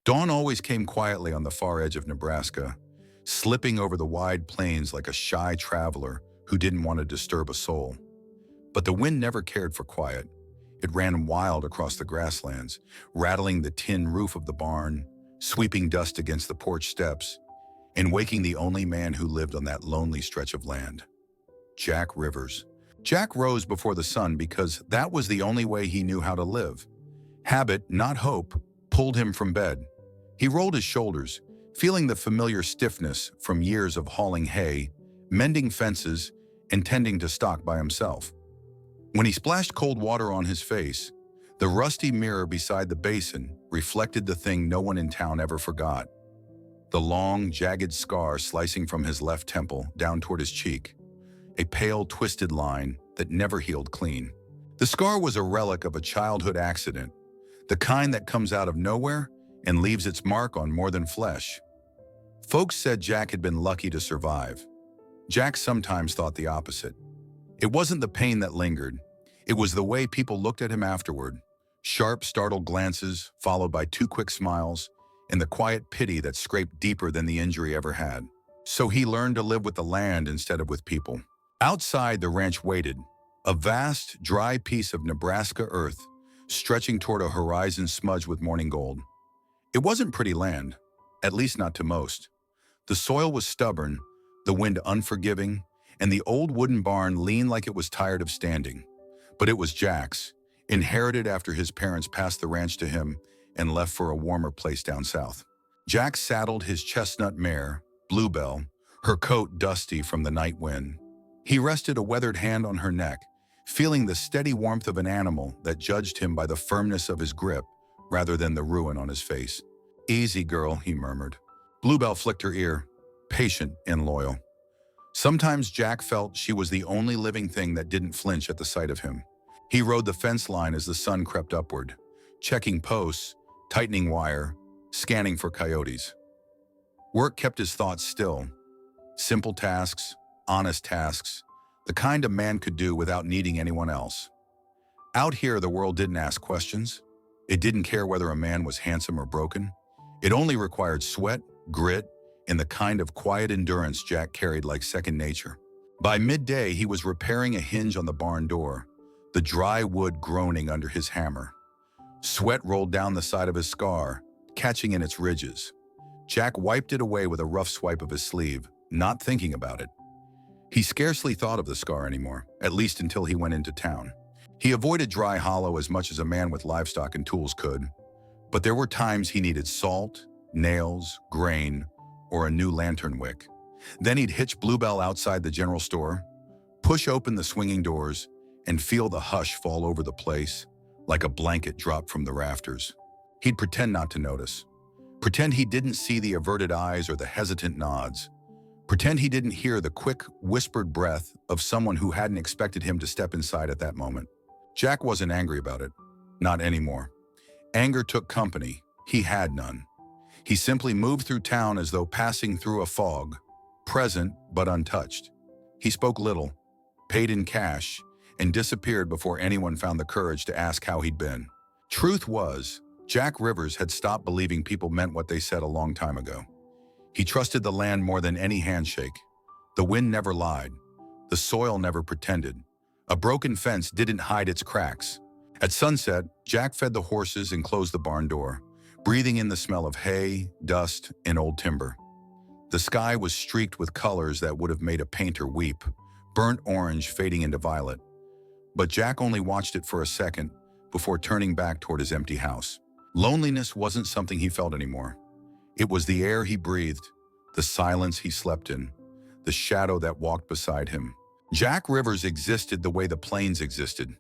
Dawn always came quietly on the far edge of Nebraska, slipping over the wide plains like a shy traveler who didn't want to disturb a soul. But the wind never cared for quiet. It ran wild across the grasslands, rattling the tin roof of the barn, sweeping dust against the porch steps, and waking the only man who lived on that lonely stretch of land, Jack Rivers. Jack rose before the sun because that was the only way he knew how to live. Habit, not hope, pulled him from bed. He rolled his shoulders, feeling the familiar stiffness from years of hauling hay, mending fences, and tending to stock by himself. When he splashed cold water on his face, the rusty mirror beside the basin reflected the thing no one in town ever forgot: the long, jagged scar slicing from his left temple down toward his cheek, a pale, twisted line that never healed clean. The scar was a relic of a childhood accident, the kind that comes out of nowhere and leaves its mark on more than flesh. Folks said Jack had been lucky to survive. Jack sometimes thought the opposite. It wasn't the pain that lingered. It was the way people looked at him afterward. Sharp, startled glances, followed by two quick smiles, and the quiet pity that scraped deeper than the injury ever had. So he learned to live with the land instead of with people. Outside, the ranch waited, a vast, dry piece of Nebraska earth stretching toward a horizon smudged with morning gold. It wasn't pretty land, at least not to most. The soil was stubborn, the wind unforgiving, and the old wooden barn leaned like it was tired of standing. But it was Jack's, inherited after his parents passed the ranch to him and left for a warmer place down south. Jack saddled his chestnut mare, Bluebell, her coat dusty from the night wind. He rested a weathered hand on her neck, feeling the steady warmth of an animal that judged him by the firmness of his grip rather than the ruin on his face. "Easy, girl," he murmured. Bluebell flicked her ear, patient and loyal. Sometimes Jack felt she was the only living thing that didn't flinch at the sight of him. He rode the fence line as the sun crept upward, checking posts, tightening wire, scanning for coyotes. Work kept his thoughts still. Simple tasks, honest tasks, the kind a man could do without needing anyone else. Out here, the world didn't ask questions. It didn't care whether a man was handsome or broken. It only required sweat, grit, and the kind of quiet endurance Jack carried like second nature. By midday, he was repairing a hinge on the barn door, the dry wood groaning under his hammer. Sweat rolled down the side of his scar, catching in its ridges. Jack wiped it away with a rough swipe of his sleeve, not thinking about it. He scarcely thought of the scar anymore, at least until he went into town. He avoided Dry Hollow as much as a man with livestock and tools could, but there were times he needed salt, nails, grain, or a new lantern wick. Then he'd hitch Bluebell outside the general store, push open the swinging doors, and feel the hush fall over the place, like a blanket dropped from the rafters. He'd pretend not to notice. Pretend he didn't see the averted eyes or the hesitant nods. Pretend he didn't hear the quick, whispered breath of someone who hadn't expected him to step inside at that moment. Jack wasn't angry about it. Not anymore. Anger took company. He had none. He simply moved through town as though passing through a fog, present but untouched. He spoke little, paid in cash, and disappeared before anyone found the courage to ask how he'd been. Truth was, Jack Rivers had stopped believing people meant what they said a long time ago. He trusted the land more than any handshake. The wind never lied. The soil never pretended. A broken fence didn't hide its cracks. At sunset, Jack fed the horses and closed the barn door, breathing in the smell of hay, dust, and old timber. The sky was streaked with colors that would have made a painter weep, burnt orange fading into violet. But Jack only watched it for a second before turning back toward his empty house. Loneliness wasn't something he felt anymore. It was the air he breathed, the silence he slept in, the shadow that walked beside him. Jack Rivers existed the way the plains existed,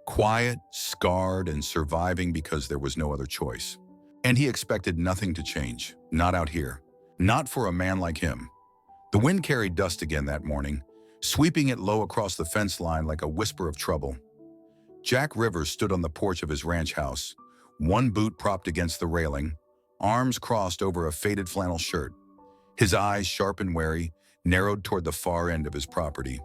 quiet, scarred, and surviving because there was no other choice. And he expected nothing to change, not out here, not for a man like him. The wind carried dust again that morning, sweeping it low across the fence line like a whisper of trouble. Jack Rivers stood on the porch of his ranch house, one boot propped against the railing, arms crossed over a faded flannel shirt. His eyes, sharp and wary, narrowed toward the far end of his property,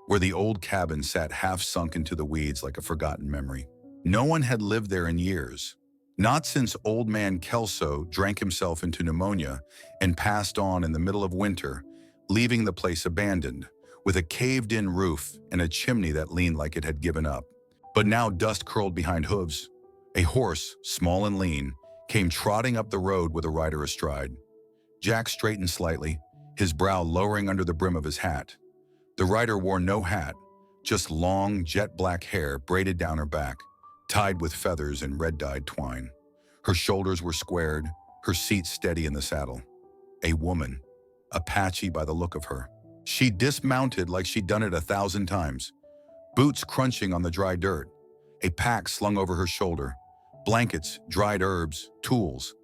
where the old cabin sat half sunk into the weeds like a forgotten memory. No one had lived there in years. Not since old man Kelso drank himself into pneumonia and passed on in the middle of winter, leaving the place abandoned, with a caved-in roof and a chimney that leaned like it had given up. But now dust curled behind hooves. A horse, small and lean, came trotting up the road with a rider astride. Jack straightened slightly, his brow lowering under the brim of his hat. The rider wore no hat, just long, jet-black hair braided down her back, tied with feathers and red-dyed twine. Her shoulders were squared, her seat steady in the saddle. A woman, Apache by the look of her. She dismounted like she'd done it 1,000 times, boots crunching on the dry dirt, a pack slung over her shoulder, blankets, dried herbs, tools.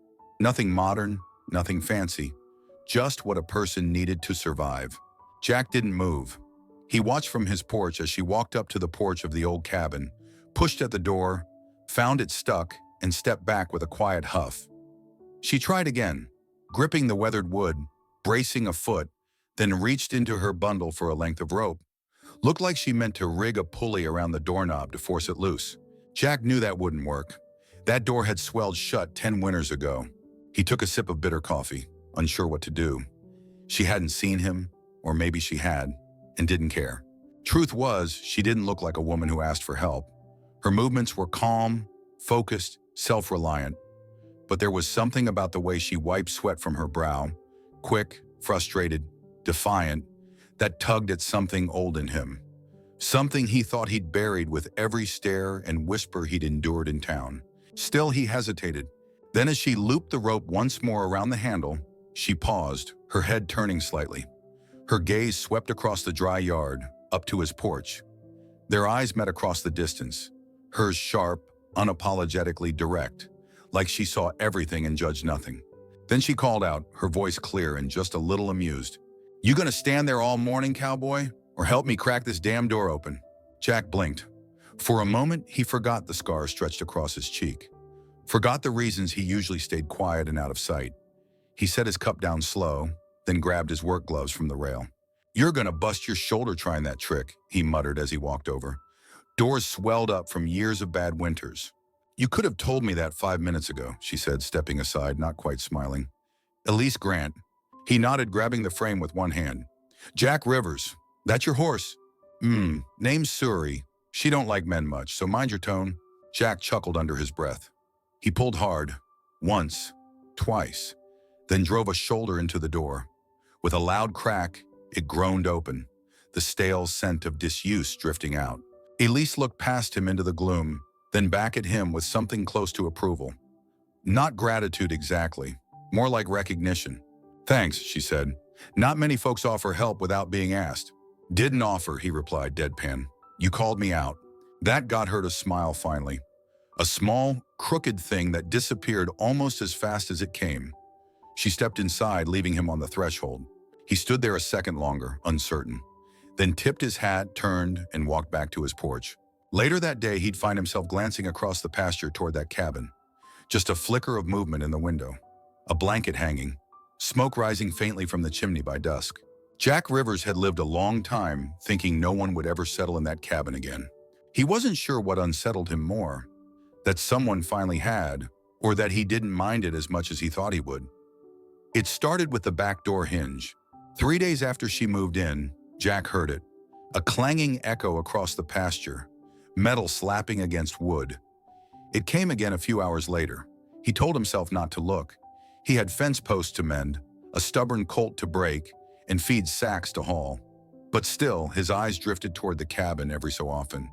Nothing modern, nothing fancy, just what a person needed to survive. Jack didn't move. He watched from his porch as she walked up to the porch of the old cabin, pushed at the door, found it stuck, and stepped back with a quiet huff. She tried again, gripping the weathered wood, bracing a foot, then reached into her bundle for a length of rope. Looked like she meant to rig a pulley around the doorknob to force it loose. Jack knew that wouldn't work. That door had swelled shut 10 winters ago. He took a sip of bitter coffee, unsure what to do. She hadn't seen him, or maybe she had, and didn't care. Truth was, she didn't look like a woman who asked for help. Her movements were calm, focused, self-reliant. But there was something about the way she wiped sweat from her brow, quick, frustrated, defiant, that tugged at something old in him. Something he thought he'd buried with every stare and whisper he'd endured in town. Still, he hesitated. Then as she looped the rope once more around the handle, she paused, her head turning slightly. Her gaze swept across the dry yard, up to his porch. Their eyes met across the distance, hers sharp, unapologetically direct, like she saw everything and judged nothing. Then she called out, her voice clear and just a little amused. "You gonna stand there all morning, cowboy? Or help me crack this damn door open?" Jack blinked. For a moment, he forgot the scar stretched across his cheek. Forgot the reasons he usually stayed quiet and out of sight. He set his cup down slow, then grabbed his work gloves from the rail. "You're gonna bust your shoulder trying that trick," he muttered as he walked over. Doors swelled up from years of bad winters. "You could have told me that 5 minutes ago," she said, stepping aside, not quite smiling. "Elise Grant." He nodded, grabbing the frame with one hand. "Jack Rivers. That your horse?" Name's Suri. She don't like men much, so mind your tone." Jack chuckled under his breath. He pulled hard, once, twice, then drove a shoulder into the door. With a loud crack, it groaned open, the stale scent of disuse drifting out. Elise looked past him into the gloom, then back at him with something close to approval. Not gratitude exactly, more like recognition. "Thanks," she said. "Not many folks offer help without being asked." "Didn't offer," he replied, deadpan. "You called me out." That got her to smile finally. A small, crooked thing that disappeared almost as fast as it came. She stepped inside, leaving him on the threshold. He stood there a second longer, uncertain, then tipped his hat, turned, and walked back to his porch. Later that day, he'd find himself glancing across the pasture toward that cabin. Just a flicker of movement in the window. A blanket hanging, smoke rising faintly from the chimney by dusk. Jack Rivers had lived a long time thinking no one would ever settle in that cabin again. He wasn't sure what unsettled him more, that someone finally had, or that he didn't mind it as much as he thought he would. It started with the back door hinge. 3 days after she moved in, Jack heard it. A clanging echo across the pasture, metal slapping against wood. It came again a few hours later. He told himself not to look. He had fence posts to mend, a stubborn colt to break, and feed sacks to haul. But still, his eyes drifted toward the cabin every so often,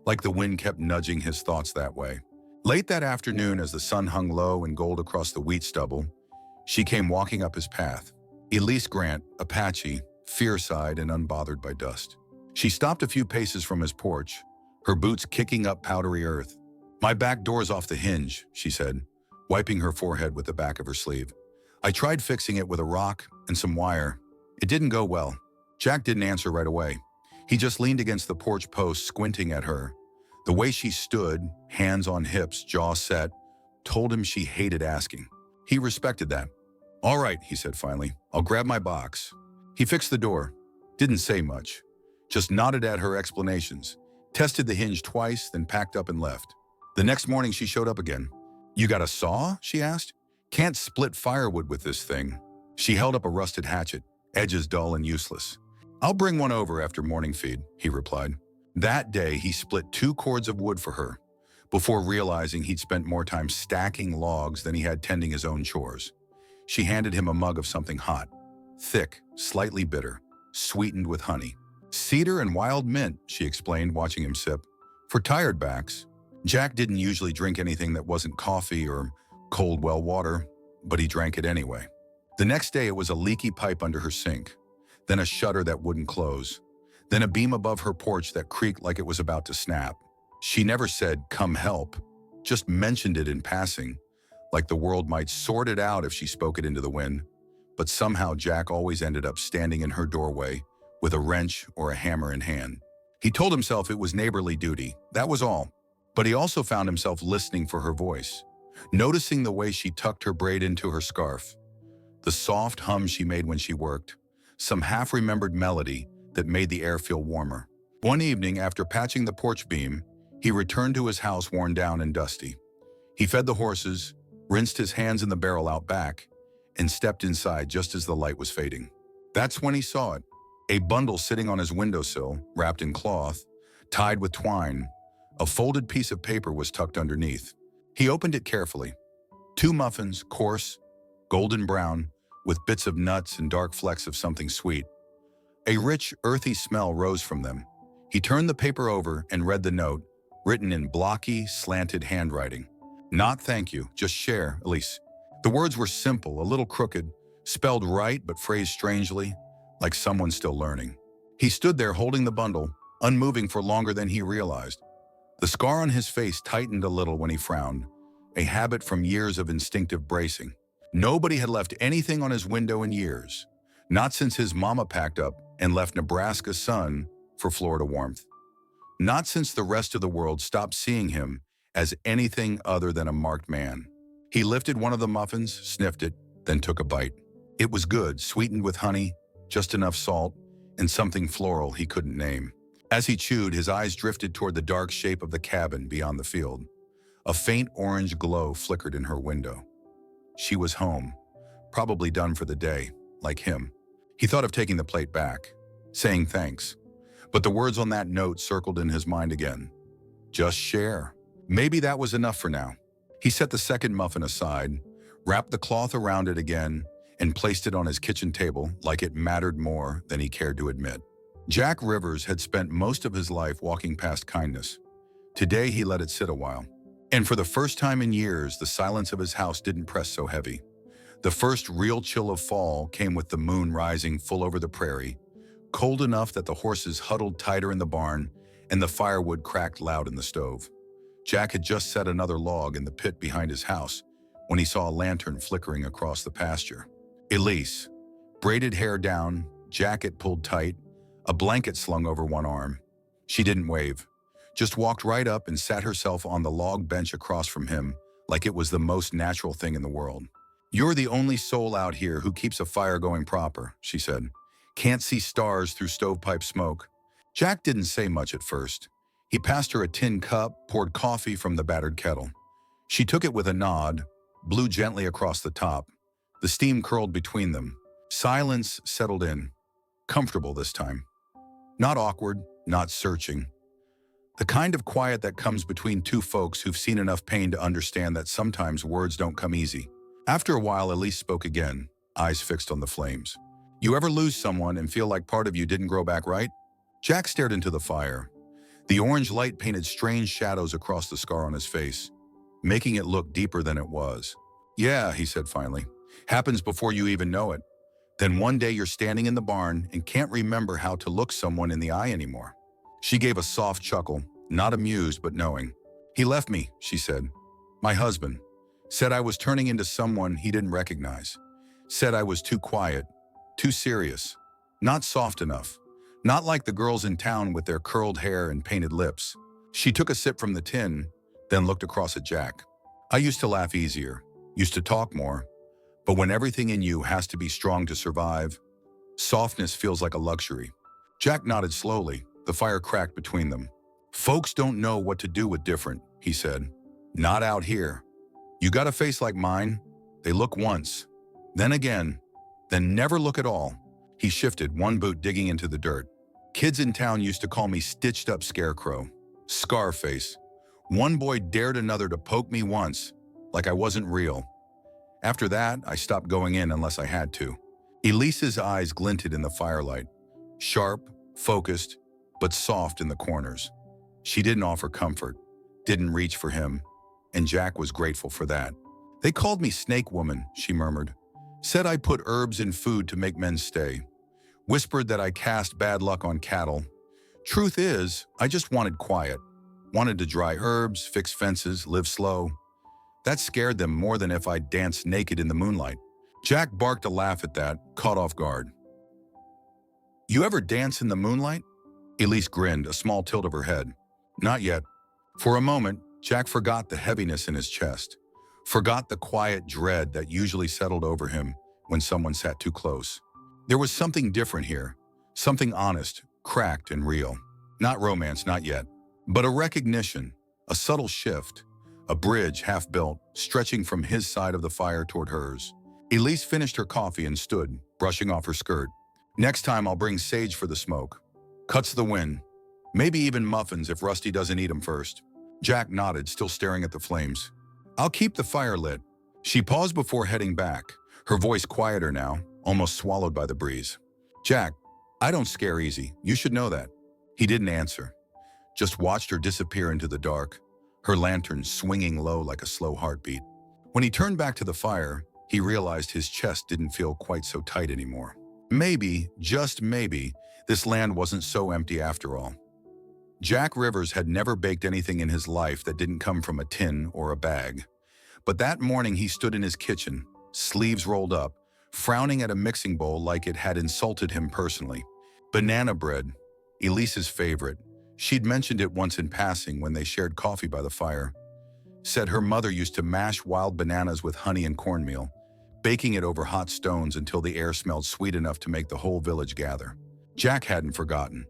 like the wind kept nudging his thoughts that way. Late that afternoon, as the sun hung low and gold across the wheat stubble, she came walking up his path. Elise Grant, Apache, fierce-eyed and unbothered by dust. She stopped a few paces from his porch, her boots kicking up powdery earth. "My back door's off the hinge," she said, wiping her forehead with the back of her sleeve. "I tried fixing it with a rock and some wire. It didn't go well." Jack didn't answer right away. He just leaned against the porch post, squinting at her. The way she stood, hands on hips, jaw set, told him she hated asking. He respected that. "All right," he said finally. "I'll grab my box." He fixed the door. Didn't say much. Just nodded at her explanations. Tested the hinge twice, then packed up and left. The next morning she showed up again. "You got a saw?" she asked. "Can't split firewood with this thing." She held up a rusted hatchet, edges dull and useless. "I'll bring one over after morning feed," he replied. That day, he split 2 cords of wood for her, before realizing he'd spent more time stacking logs than he had tending his own chores. She handed him a mug of something hot, thick, slightly bitter, sweetened with honey. "Cedar and wild mint," she explained, watching him sip. "For tired backs." Jack didn't usually drink anything that wasn't coffee or cold well water, but he drank it anyway. The next day, it was a leaky pipe under her sink, then a shutter that wouldn't close, then a beam above her porch that creaked like it was about to snap. She never said, "Come help," just mentioned it in passing, like the world might sort it out if she spoke it into the wind. But somehow Jack always ended up standing in her doorway with a wrench or a hammer in hand. He told himself it was neighborly duty, that was all. But he also found himself listening for her voice, noticing the way she tucked her braid into her scarf, the soft hum she made when she worked, some half-remembered melody that made the air feel warmer. One evening, after patching the porch beam, he returned to his house worn down and dusty. He fed the horses, rinsed his hands in the barrel out back, and stepped inside just as the light was fading. That's when he saw it, a bundle sitting on his windowsill, wrapped in cloth, tied with twine. A folded piece of paper was tucked underneath. He opened it carefully. 2 muffins, coarse, golden brown, with bits of nuts and dark flecks of something sweet. A rich, earthy smell rose from them. He turned the paper over and read the note, written in blocky, slanted handwriting. "Not thank you, just share, Elise." The words were simple, a little crooked, spelled right but phrased strangely, like someone still learning. He stood there holding the bundle, unmoving for longer than he realized. The scar on his face tightened a little when he frowned, a habit from years of instinctive bracing. Nobody had left anything on his window in years, not since his mama packed up and left Nebraska sun for Florida warmth. Not since the rest of the world stopped seeing him as anything other than a marked man. He lifted one of the muffins, sniffed it, then took a bite. It was good, sweetened with honey, just enough salt, and something floral he couldn't name. As he chewed, his eyes drifted toward the dark shape of the cabin beyond the field. A faint orange glow flickered in her window. She was home, probably done for the day, like him. He thought of taking the plate back, saying thanks. But the words on that note circled in his mind again. Just share. Maybe that was enough for now. He set the second muffin aside, wrapped the cloth around it again, and placed it on his kitchen table like it mattered more than he cared to admit. Jack Rivers had spent most of his life walking past kindness. Today he let it sit a while. And for the first time in years, the silence of his house didn't press so heavy. The first real chill of fall came with the moon rising full over the prairie, cold enough that the horses huddled tighter in the barn and the firewood cracked loud in the stove. Jack had just set another log in the pit behind his house when he saw a lantern flickering across the pasture. Elise, braided hair down, jacket pulled tight, a blanket slung over one arm. She didn't wave, just walked right up and sat herself on the log bench across from him like it was the most natural thing in the world. "You're the only soul out here who keeps a fire going proper," she said. "Can't see stars through stovepipe smoke." Jack didn't say much at first. He passed her a tin cup, poured coffee from the battered kettle. She took it with a nod, blew gently across the top. The steam curled between them. Silence settled in, comfortable this time. Not awkward, not searching. The kind of quiet that comes between two folks who've seen enough pain to understand that sometimes words don't come easy. After a while, Elise spoke again, eyes fixed on the flames. "You ever lose someone and feel like part of you didn't grow back right?" Jack stared into the fire. The orange light painted strange shadows across the scar on his face, making it look deeper than it was. "Yeah," he said finally. "Happens before you even know it. Then one day you're standing in the barn and can't remember how to look someone in the eye anymore." She gave a soft chuckle, not amused but knowing. "He left me," she said. "My husband. Said I was turning into someone he didn't recognize. Said I was too quiet, too serious, not soft enough. Not like the girls in town with their curled hair and painted lips." She took a sip from the tin, then looked across at Jack. "I used to laugh easier, used to talk more. But when everything in you has to be strong to survive, softness feels like a luxury." Jack nodded slowly. The fire cracked between them. "Folks don't know what to do with different," he said. "Not out here. You got a face like mine? They look once, then again, then never look at all. He shifted, one boot digging into the dirt. Kids in town used to call me stitched-up scarecrow, Scarface. One boy dared another to poke me once, like I wasn't real. After that, I stopped going in unless I had to. Elise's eyes glinted in the firelight, sharp, focused, but soft in the corners. She didn't offer comfort, didn't reach for him, and Jack was grateful for that. They called me Snake Woman, she murmured. Said I put herbs in food to make men stay. Whispered that I cast bad luck on cattle. Truth is, I just wanted quiet. Wanted to dry herbs, fix fences, live slow. That scared them more than if I danced naked in the moonlight. Jack barked a laugh at that, caught off guard. You ever dance in the moonlight? Elise grinned, a small tilt of her head. Not yet. For a moment, Jack forgot the heaviness in his chest. Forgot the quiet dread that usually settled over him when someone sat too close. There was something different here. Something honest, cracked, and real. Not romance, not yet. But a recognition, a subtle shift. A bridge, half-built, stretching from his side of the fire toward hers. Elise finished her coffee and stood, brushing off her skirt. Next time I'll bring sage for the smoke. Cuts the wind. Maybe even muffins if Rusty doesn't eat them first. Jack nodded, still staring at the flames. I'll keep the fire lit. She paused before heading back, her voice quieter now, almost swallowed by the breeze. Jack, I don't scare easy. You should know that. He didn't answer. Just watched her disappear into the dark, her lantern swinging low like a slow heartbeat. When he turned back to the fire, he realized his chest didn't feel quite so tight anymore. Maybe, just maybe, this land wasn't so empty after all. Jack Rivers had never baked anything in his life that didn't come from a tin or a bag. But that morning he stood in his kitchen, sleeves rolled up, frowning at a mixing bowl like it had insulted him personally. Banana bread, Elise's favorite. She'd mentioned it once in passing when they shared coffee by the fire. Said her mother used to mash wild bananas with honey and cornmeal, baking it over hot stones until the air smelled sweet enough to make the whole village gather. Jack hadn't forgotten.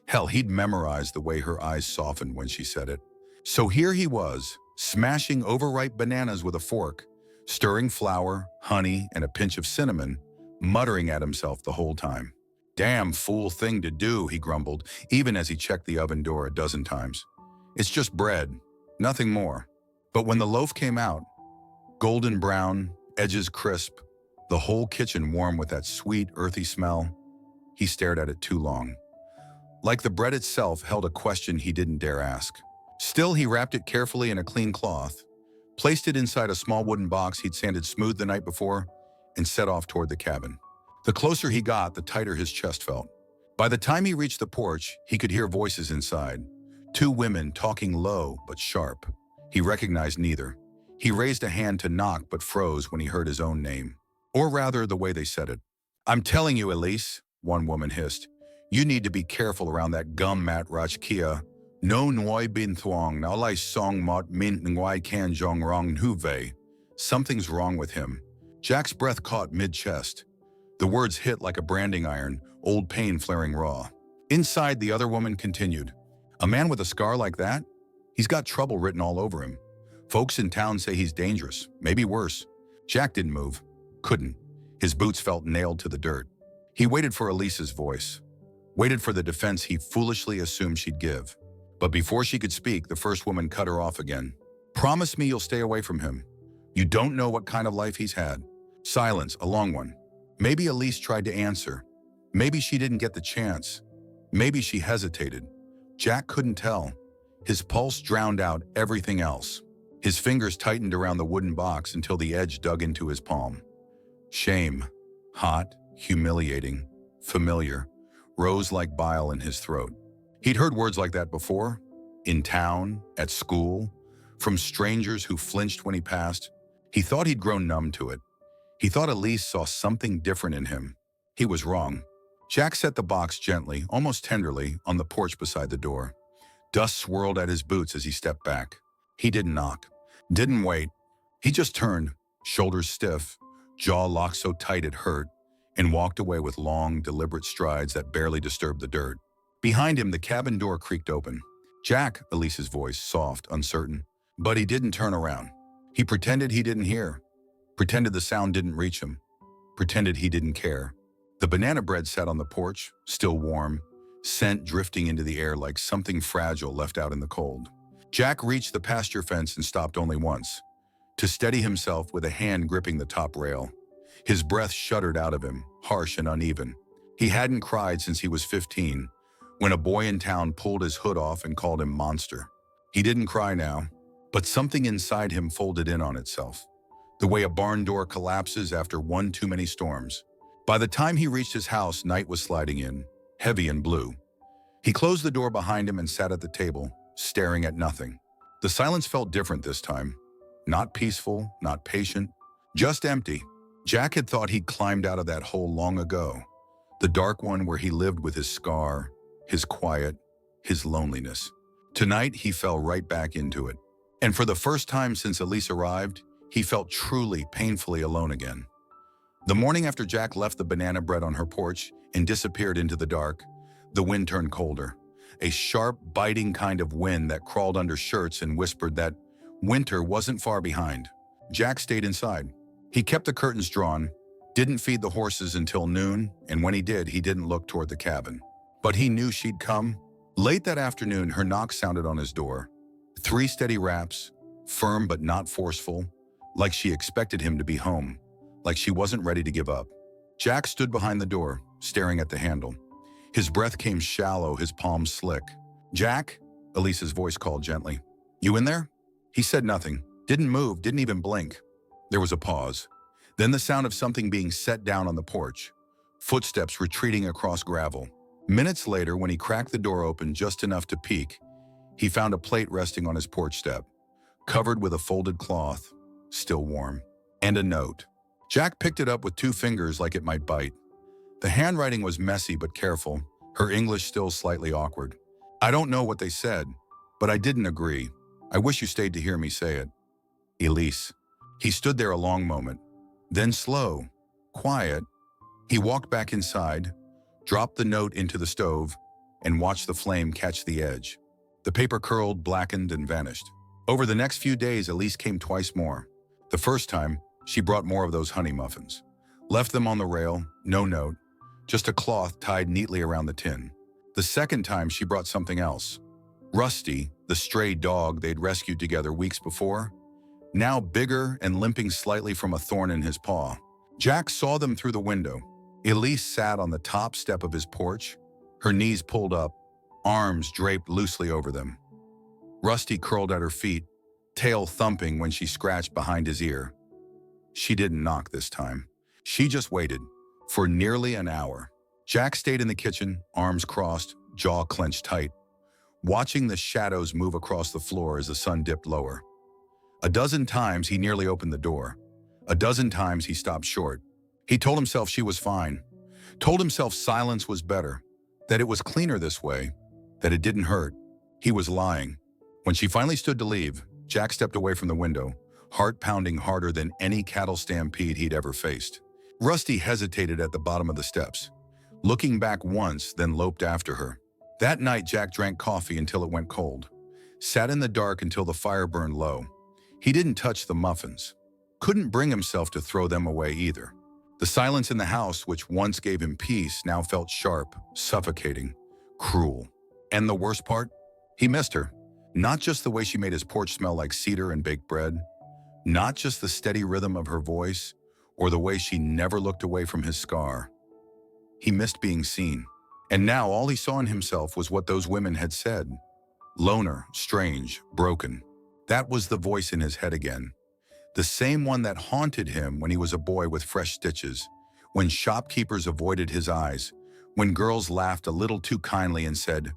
Hell, he'd memorized the way her eyes softened when she said it. So here he was, smashing overripe bananas with a fork, stirring flour, honey, and a pinch of cinnamon, muttering at himself the whole time. Damn fool thing to do, he grumbled, even as he checked the oven door a dozen times. It's just bread, nothing more. But when the loaf came out, golden brown, edges crisp, the whole kitchen warm with that sweet, earthy smell, he stared at it too long. Like the bread itself held a question he didn't dare ask. Still, he wrapped it carefully in a clean cloth, placed it inside a small wooden box he'd sanded smooth the night before, and set off toward the cabin. The closer he got, the tighter his chest felt. By the time he reached the porch, he could hear voices inside. Two women talking low but sharp. He recognized neither. He raised a hand to knock but froze when he heard his own name. Or rather, the way they said it. I'm telling you, Elise, one woman hissed. You need to be careful around that gum mat rachkia. No noi bin thuong na lai song mot min nguai kan jong rong huve. Something's wrong with him. Jack's breath caught mid-chest. The words hit like a branding iron, old pain flaring raw. Inside, the other woman continued. A man with a scar like that? He's got trouble written all over him. Folks in town say he's dangerous, maybe worse. Jack didn't move. Couldn't. His boots felt nailed to the dirt. He waited for Elise's voice. Waited for the defense he foolishly assumed she'd give. But before she could speak, the first woman cut her off again. Promise me you'll stay away from him. You don't know what kind of life he's had. Silence, a long one. Maybe Elise tried to answer. Maybe she didn't get the chance. Maybe she hesitated. Jack couldn't tell. His pulse drowned out everything else. His fingers tightened around the wooden box until the edge dug into his palm. Shame, hot, humiliating, familiar, rose like bile in his throat. He'd heard words like that before, in town, at school, from strangers who flinched when he passed. He thought he'd grown numb to it. He thought Elise saw something different in him. He was wrong. Jack set the box gently, almost tenderly, on the porch beside the door. Dust swirled at his boots as he stepped back. He didn't knock, didn't wait. He just turned, shoulders stiff, jaw locked so tight it hurt, and walked away with long, deliberate strides that barely disturbed the dirt. Behind him, the cabin door creaked open. Jack, Elise's voice, soft, uncertain. But he didn't turn around. He pretended he didn't hear, pretended the sound didn't reach him, pretended he didn't care. The banana bread sat on the porch, still warm, scent drifting into the air like something fragile left out in the cold. Jack reached the pasture fence and stopped only once, to steady himself with a hand gripping the top rail. His breath shuddered out of him, harsh and uneven. He hadn't cried since he was 15, when a boy in town pulled his hood off and called him monster. He didn't cry now, but something inside him folded in on itself, the way a barn door collapses after one too many storms. By the time he reached his house, night was sliding in, heavy and blue. He closed the door behind him and sat at the table, staring at nothing. The silence felt different this time. Not peaceful, not patient, just empty. Jack had thought he'd climbed out of that hole long ago, the dark one where he lived with his scar, his quiet, his loneliness. Tonight, he fell right back into it. And for the first time since Elise arrived, he felt truly, painfully alone again. The morning after Jack left the banana bread on her porch and disappeared into the dark, the wind turned colder. A sharp, biting kind of wind that crawled under shirts and whispered that winter wasn't far behind. Jack stayed inside. He kept the curtains drawn, didn't feed the horses until noon, and when he did, he didn't look toward the cabin. But he knew she'd come. Late that afternoon, her knock sounded on his door. 3 steady raps, firm but not forceful, like she expected him to be home, like she wasn't ready to give up. Jack stood behind the door, staring at the handle. His breath came shallow, his palms slick. "Jack?" Elise's voice called gently. "You in there?" He said nothing, didn't move, didn't even blink. There was a pause. Then the sound of something being set down on the porch, footsteps retreating across gravel. Minutes later, when he cracked the door open just enough to peek, he found a plate resting on his porch step, covered with a folded cloth, still warm, and a note. Jack picked it up with 2 fingers like it might bite. The handwriting was messy but careful, her English still slightly awkward. "I don't know what they said, but I didn't agree. I wish you stayed to hear me say it. Elise." He stood there a long moment. Then slow, quiet, he walked back inside, dropped the note into the stove, and watched the flame catch the edge. The paper curled, blackened, and vanished. Over the next few days, Elise came twice more. The first time, she brought more of those honey muffins. Left them on the rail, no note, just a cloth tied neatly around the tin. The second time, she brought something else. Rusty, the stray dog they'd rescued together weeks before, now bigger and limping slightly from a thorn in his paw. Jack saw them through the window. Elise sat on the top step of his porch, her knees pulled up, arms draped loosely over them. Rusty curled at her feet, tail thumping when she scratched behind his ear. She didn't knock this time. She just waited, for nearly an hour. Jack stayed in the kitchen, arms crossed, jaw clenched tight, watching the shadows move across the floor as the sun dipped lower. A dozen times he nearly opened the door. A dozen times he stopped short. He told himself she was fine, told himself silence was better, that it was cleaner this way, that it didn't hurt. He was lying. When she finally stood to leave, Jack stepped away from the window, heart pounding harder than any cattle stampede he'd ever faced. Rusty hesitated at the bottom of the steps, looking back once, then loped after her. That night, Jack drank coffee until it went cold, sat in the dark until the fire burned low. He didn't touch the muffins, couldn't bring himself to throw them away either. The silence in the house, which once gave him peace, now felt sharp, suffocating, cruel. And the worst part? He missed her. Not just the way she made his porch smell like cedar and baked bread, not just the steady rhythm of her voice, or the way she never looked away from his scar. He missed being seen. And now all he saw in himself was what those women had said. Loner, strange, broken. That was the voice in his head again. The same one that haunted him when he was a boy with fresh stitches, when shopkeepers avoided his eyes, when girls laughed a little too kindly and said,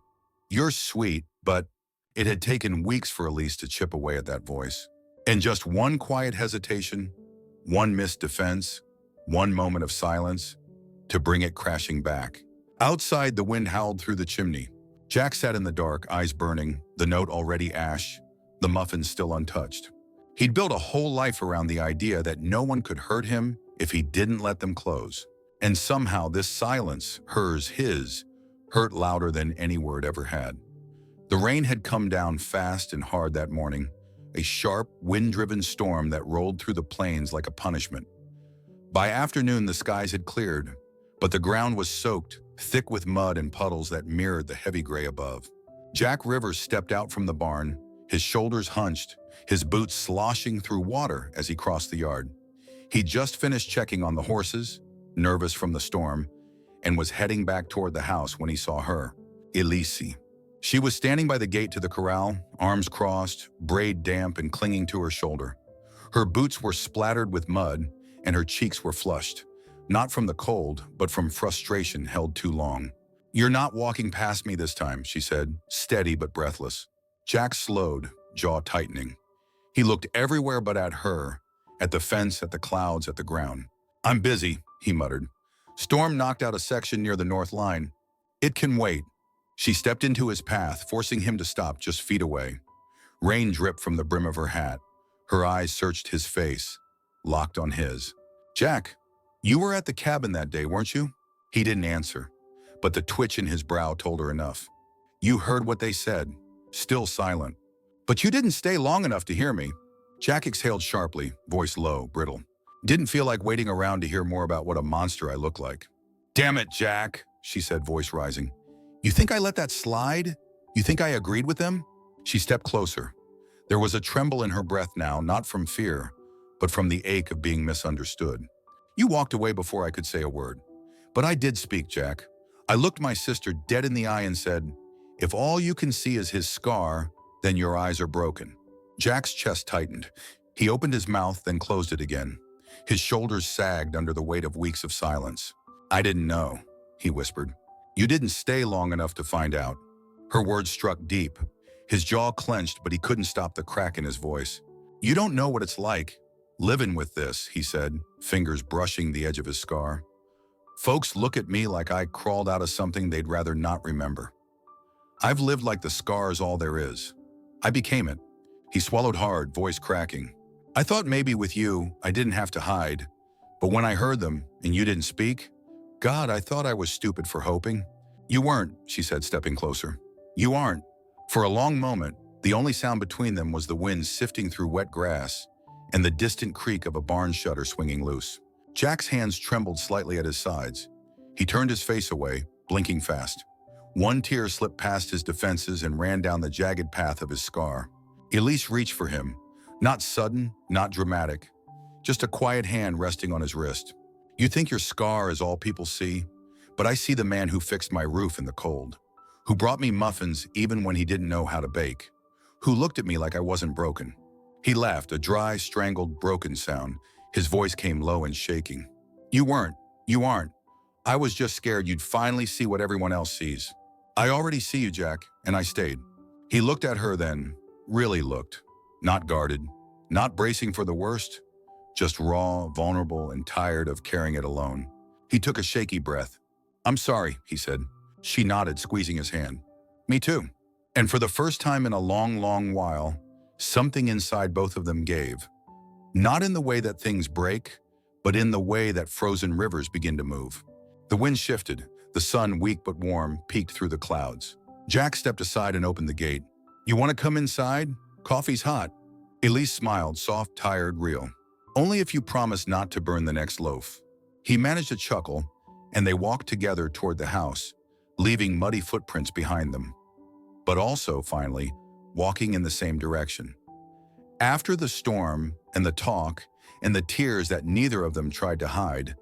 "You're sweet," but it had taken weeks for Elise to chip away at that voice. And just one quiet hesitation, one missed defense, one moment of silence, to bring it crashing back. Outside, the wind howled through the chimney. Jack sat in the dark, eyes burning, the note already ash, the muffins still untouched. He'd built a whole life around the idea that no one could hurt him if he didn't let them close. And somehow this silence, hers, his, hurt louder than any word ever had. The rain had come down fast and hard that morning, a sharp, wind-driven storm that rolled through the plains like a punishment. By afternoon, the skies had cleared, but the ground was soaked, thick with mud and puddles that mirrored the heavy gray above. Jack Rivers stepped out from the barn, his shoulders hunched, his boots sloshing through water as he crossed the yard. He'd just finished checking on the horses, nervous from the storm, and was heading back toward the house when he saw her, Elise. She was standing by the gate to the corral, arms crossed, braid damp and clinging to her shoulder. Her boots were splattered with mud, and her cheeks were flushed, not from the cold, but from frustration held too long. "You're not walking past me this time," she said, steady but breathless. Jack slowed, jaw tightening. He looked everywhere but at her, at the fence, at the clouds, at the ground. "I'm busy," he muttered. "Storm knocked out a section near the north line. It can wait." She stepped into his path, forcing him to stop just feet away. Rain dripped from the brim of her hat. Her eyes searched his face, locked on his. "Jack, you were at the cabin that day, weren't you?" He didn't answer, but the twitch in his brow told her enough. "You heard what they said," still silent. "But you didn't stay long enough to hear me." Jack exhaled sharply, voice low, brittle. "Didn't feel like waiting around to hear more about what a monster I look like." "Damn it, Jack," she said, voice rising. "You think I let that slide? You think I agreed with them?" She stepped closer. There was a tremble in her breath now, not from fear, but from the ache of being misunderstood. "You walked away before I could say a word. But I did speak, Jack. I looked my sister dead in the eye and said, 'If all you can see is his scar, then your eyes are broken.'" Jack's chest tightened. He opened his mouth, then closed it again. His shoulders sagged under the weight of weeks of silence. "I didn't know," he whispered. "You didn't stay long enough to find out." Her words struck deep. His jaw clenched, but he couldn't stop the crack in his voice. "You don't know what it's like, living with this," he said, fingers brushing the edge of his scar. "Folks look at me like I crawled out of something they'd rather not remember. I've lived like the scar's all there is. I became it." He swallowed hard, voice cracking. "I thought maybe with you, I didn't have to hide. But when I heard them, and you didn't speak, God, I thought I was stupid for hoping." "You weren't," she said, stepping closer. "You aren't." For a long moment, the only sound between them was the wind sifting through wet grass and the distant creak of a barn shutter swinging loose. Jack's hands trembled slightly at his sides. He turned his face away, blinking fast. One tear slipped past his defenses and ran down the jagged path of his scar. Elise reached for him, not sudden, not dramatic, just a quiet hand resting on his wrist. "You think your scar is all people see, but I see the man who fixed my roof in the cold, who brought me muffins even when he didn't know how to bake, who looked at me like I wasn't broken." He laughed, a dry, strangled, broken sound. His voice came low and shaking. "You weren't. You aren't. I was just scared you'd finally see what everyone else sees. I already see you, Jack, and I stayed." He looked at her then, really looked, not guarded, not bracing for the worst, just raw, vulnerable, and tired of carrying it alone. He took a shaky breath. "I'm sorry," he said. She nodded, squeezing his hand. "Me too." And for the first time in a long, long while, something inside both of them gave. Not in the way that things break, but in the way that frozen rivers begin to move. The wind shifted. The sun, weak but warm, peeked through the clouds. Jack stepped aside and opened the gate. "You want to come inside? Coffee's hot." Elise smiled, soft, tired, real. "Only if you promise not to burn the next loaf." He managed a chuckle, and they walked together toward the house, leaving muddy footprints behind them, but also, finally, walking in the same direction. After the storm and the talk and the tears that neither of them tried to hide,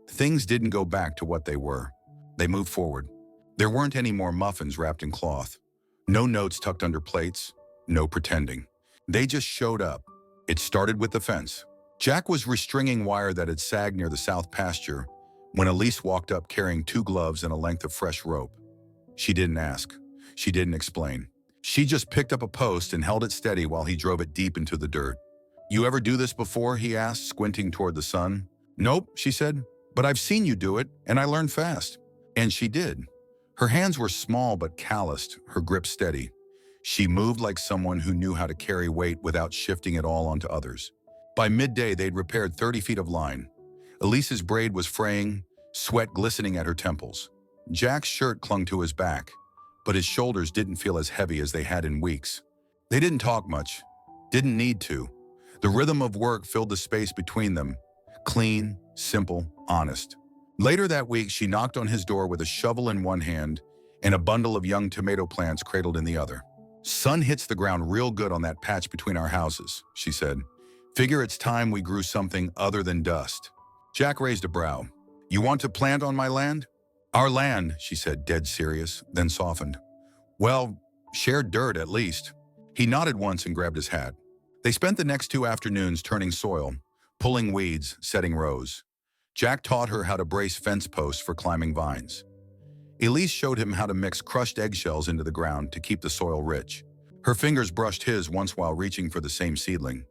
things didn't go back to what they were. They moved forward. There weren't any more muffins wrapped in cloth, no notes tucked under plates, no pretending. They just showed up. It started with the fence. Jack was restringing wire that had sagged near the south pasture when Elise walked up carrying 2 gloves and a length of fresh rope. She didn't ask. She didn't explain. She just picked up a post and held it steady while he drove it deep into the dirt. "You ever do this before?" he asked, squinting toward the sun. "Nope," she said, "but I've seen you do it, and I learned fast." And she did. Her hands were small but calloused, her grip steady. She moved like someone who knew how to carry weight without shifting it all onto others. By midday, they'd repaired 30 feet of line. Elise's braid was fraying, sweat glistening at her temples. Jack's shirt clung to his back, but his shoulders didn't feel as heavy as they had in weeks. They didn't talk much. Didn't need to. The rhythm of work filled the space between them. Clean, simple, honest. Later that week, she knocked on his door with a shovel in one hand and a bundle of young tomato plants cradled in the other. "Sun hits the ground real good on that patch between our houses," she said. "Figure it's time we grew something other than dust." Jack raised a brow. "You want to plant on my land?" "Our land," she said, dead serious, then softened. "Well, shared dirt at least." He nodded once and grabbed his hat. They spent the next 2 afternoons turning soil, pulling weeds, setting rows. Jack taught her how to brace fence posts for climbing vines. Elise showed him how to mix crushed eggshells into the ground to keep the soil rich. Her fingers brushed his once while reaching for the same seedling.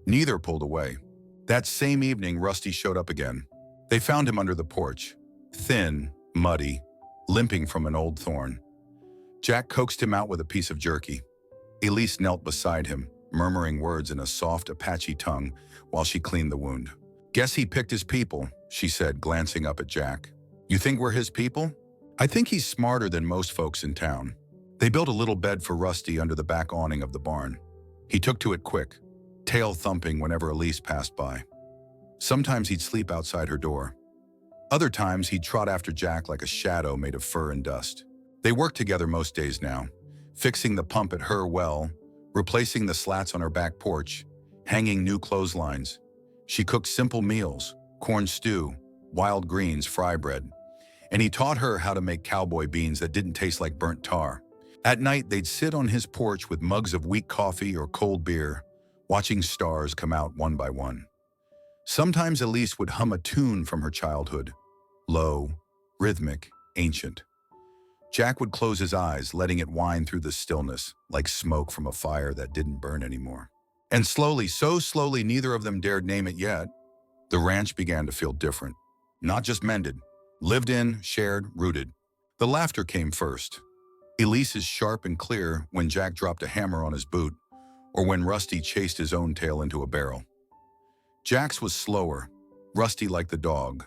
Neither pulled away. That same evening, Rusty showed up again. They found him under the porch, thin, muddy, limping from an old thorn. Jack coaxed him out with a piece of jerky. Elise knelt beside him, murmuring words in a soft Apache tongue while she cleaned the wound. "Guess he picked his people," she said, glancing up at Jack. "You think we're his people?" "I think he's smarter than most folks in town." They built a little bed for Rusty under the back awning of the barn. He took to it quick, tail thumping whenever Elise passed by. Sometimes he'd sleep outside her door. Other times he'd trot after Jack like a shadow made of fur and dust. They worked together most days now, fixing the pump at her well, replacing the slats on her back porch, hanging new clotheslines. She cooked simple meals, corn stew, wild greens, fry bread. And he taught her how to make cowboy beans that didn't taste like burnt tar. At night, they'd sit on his porch with mugs of weak coffee or cold beer, watching stars come out one by one. Sometimes Elise would hum a tune from her childhood, low, rhythmic, ancient. Jack would close his eyes, letting it wind through the stillness, like smoke from a fire that didn't burn anymore. And slowly, so slowly neither of them dared name it yet, the ranch began to feel different. Not just mended, lived in, shared, rooted. The laughter came first. Elise's sharp and clear when Jack dropped a hammer on his boot, or when Rusty chased his own tail into a barrel. Jack's was slower, rusty like the dog,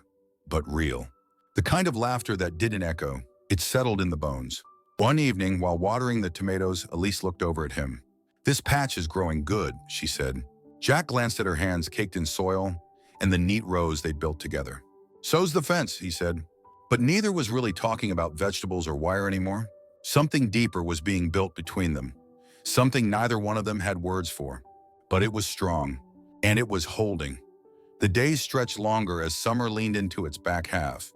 but real. The kind of laughter that didn't echo, it settled in the bones. One evening, while watering the tomatoes, Elise looked over at him. "This patch is growing good," she said. Jack glanced at her hands caked in soil and the neat rows they'd built together. "So's the fence," he said. But neither was really talking about vegetables or wire anymore. Something deeper was being built between them, something neither one of them had words for. But it was strong, and it was holding. The days stretched longer as summer leaned into its back half.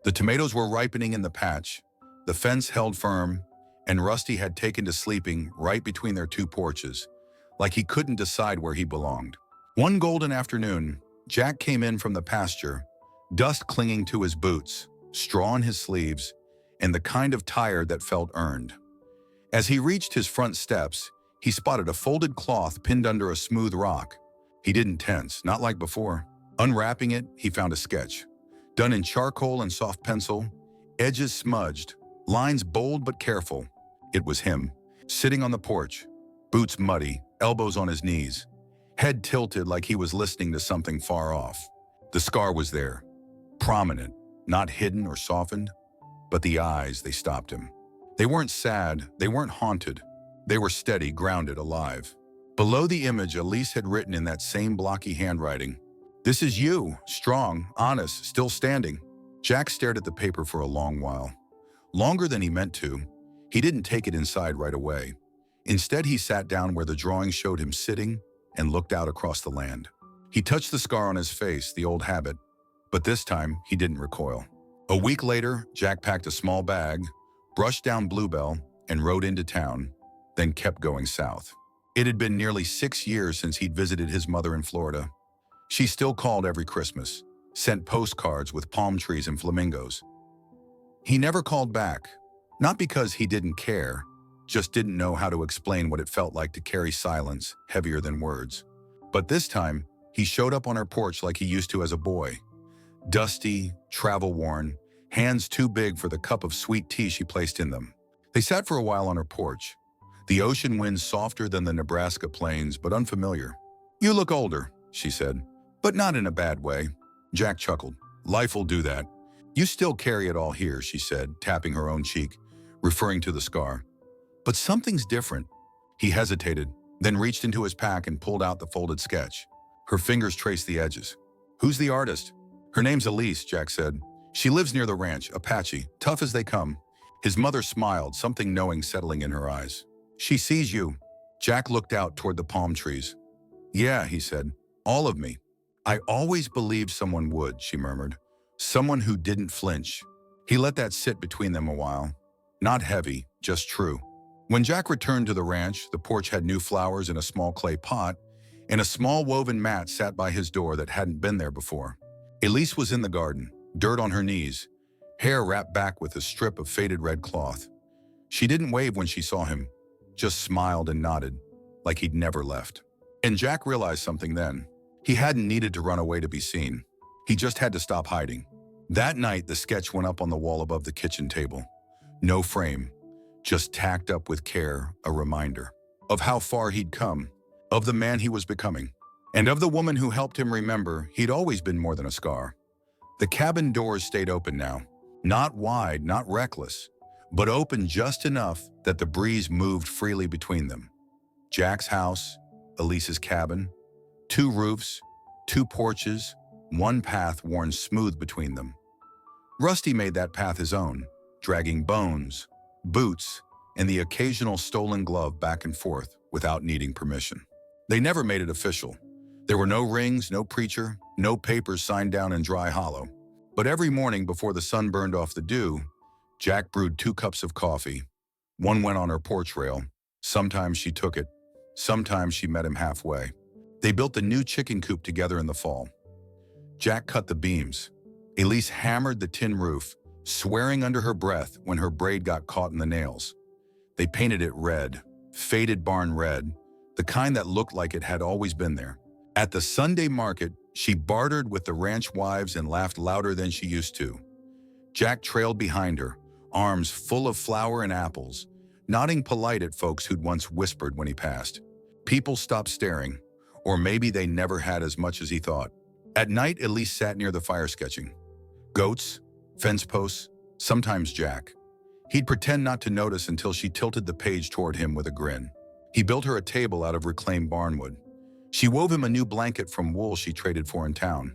The tomatoes were ripening in the patch, the fence held firm, and Rusty had taken to sleeping right between their two porches, like he couldn't decide where he belonged. One golden afternoon, Jack came in from the pasture, dust clinging to his boots, straw on his sleeves, and the kind of tired that felt earned. As he reached his front steps, he spotted a folded cloth pinned under a smooth rock. He didn't tense, not like before. Unwrapping it, he found a sketch. Done in charcoal and soft pencil, edges smudged, lines bold but careful. It was him, sitting on the porch, boots muddy, elbows on his knees, head tilted like he was listening to something far off. The scar was there, prominent, not hidden or softened, but the eyes, they stopped him. They weren't sad, they weren't haunted. They were steady, grounded, alive. Below the image, Elise had written in that same blocky handwriting, "This is you, strong, honest, still standing." Jack stared at the paper for a long while. Longer than he meant to. He didn't take it inside right away. Instead, he sat down where the drawing showed him sitting and looked out across the land. He touched the scar on his face, the old habit, but this time he didn't recoil. A week later, Jack packed a small bag, brushed down Bluebell, and rode into town, then kept going south. It had been nearly 6 years since he'd visited his mother in Florida. She still called every Christmas, sent postcards with palm trees and flamingos. He never called back, not because he didn't care, just didn't know how to explain what it felt like to carry silence heavier than words. But this time, he showed up on her porch like he used to as a boy. Dusty, travel-worn, hands too big for the cup of sweet tea she placed in them. They sat for a while on her porch. The ocean wind softer than the Nebraska plains, but unfamiliar. "You look older," she said, "but not in a bad way." Jack chuckled. "Life will do that. You still carry it all here," she said, tapping her own cheek, referring to the scar. "But something's different." He hesitated. then reached into his pack and pulled out the folded sketch. Her fingers traced the edges. "Who's the artist?" "Her name's Elise," Jack said. "She lives near the ranch, Apache, tough as they come." His mother smiled, something knowing settling in her eyes. "She sees you." Jack looked out toward the palm trees. "Yeah," he said, "all of me." "I always believed someone would," she murmured. "Someone who didn't flinch." He let that sit between them a while. Not heavy, just true. When Jack returned to the ranch, the porch had new flowers in a small clay pot, and a small woven mat sat by his door that hadn't been there before. Elise was in the garden, dirt on her knees, hair wrapped back with a strip of faded red cloth. She didn't wave when she saw him, just smiled and nodded, like he'd never left. And Jack realized something then. He hadn't needed to run away to be seen. He just had to stop hiding. That night, the sketch went up on the wall above the kitchen table. No frame, just tacked up with care, a reminder of how far he'd come, of the man he was becoming, and of the woman who helped him remember he'd always been more than a scar. The cabin doors stayed open now, not wide, not reckless, but open just enough that the breeze moved freely between them. Jack's house, Elise's cabin, two roofs, two porches, one path worn smooth between them. Rusty made that path his own, dragging bones, boots, and the occasional stolen glove back and forth without needing permission. They never made it official. There were no rings, no preacher, no papers signed down in dry hollow. But every morning before the sun burned off the dew, Jack brewed 2 cups of coffee. One went on her porch rail. Sometimes she took it. Sometimes she met him halfway. They built the new chicken coop together in the fall. Jack cut the beams. Elise hammered the tin roof, swearing under her breath when her braid got caught in the nails. They painted it red, faded barn red, the kind that looked like it had always been there. At the Sunday market, she bartered with the ranch wives and laughed louder than she used to. Jack trailed behind her, arms full of flour and apples, nodding polite at folks who'd once whispered when he passed. People stopped staring, or maybe they never had as much as he thought. At night, Elise sat near the fire sketching. Goats, fence posts, sometimes Jack. He'd pretend not to notice until she tilted the page toward him with a grin. He built her a table out of reclaimed barnwood. She wove him a new blanket from wool she traded for in town.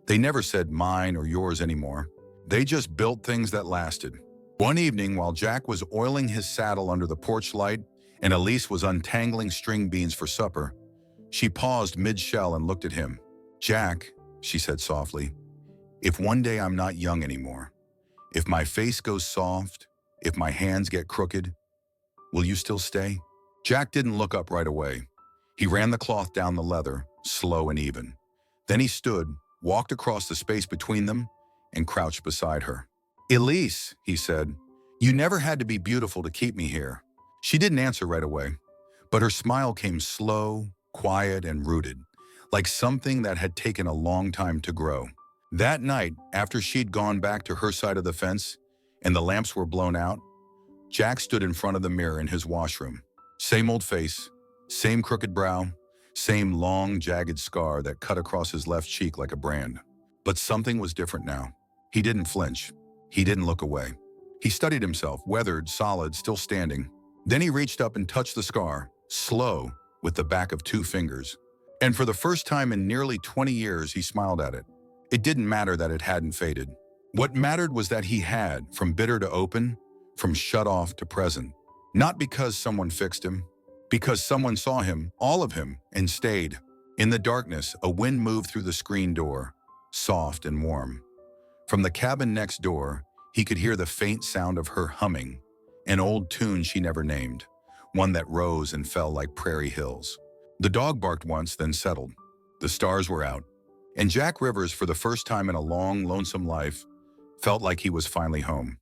They never said mine or yours anymore. They just built things that lasted. One evening, while Jack was oiling his saddle under the porch light and Elise was untangling string beans for supper, she paused mid-shell and looked at him. "Jack," she said softly, "if one day I'm not young anymore, if my face goes soft, if my hands get crooked, will you still stay?" Jack didn't look up right away. He ran the cloth down the leather, slow and even. Then he stood, walked across the space between them, and crouched beside her. "Elise," he said, "you never had to be beautiful to keep me here." She didn't answer right away, but her smile came slow, quiet, and rooted, like something that had taken a long time to grow. That night, after she'd gone back to her side of the fence and the lamps were blown out, Jack stood in front of the mirror in his washroom. Same old face, same crooked brow, same long, jagged scar that cut across his left cheek like a brand. But something was different now. He didn't flinch. He didn't look away. He studied himself, weathered, solid, still standing. Then he reached up and touched the scar, slow, with the back of 2 fingers. And for the first time in nearly 20 years, he smiled at it. It didn't matter that it hadn't faded. What mattered was that he had, from bitter to open, from shut off to present. Not because someone fixed him, because someone saw him, all of him, and stayed. In the darkness, a wind moved through the screen door, soft and warm. From the cabin next door, he could hear the faint sound of her humming, an old tune she never named, one that rose and fell like prairie hills. The dog barked once, then settled. The stars were out, and Jack Rivers, for the first time in a long, lonesome life, felt like he was finally home.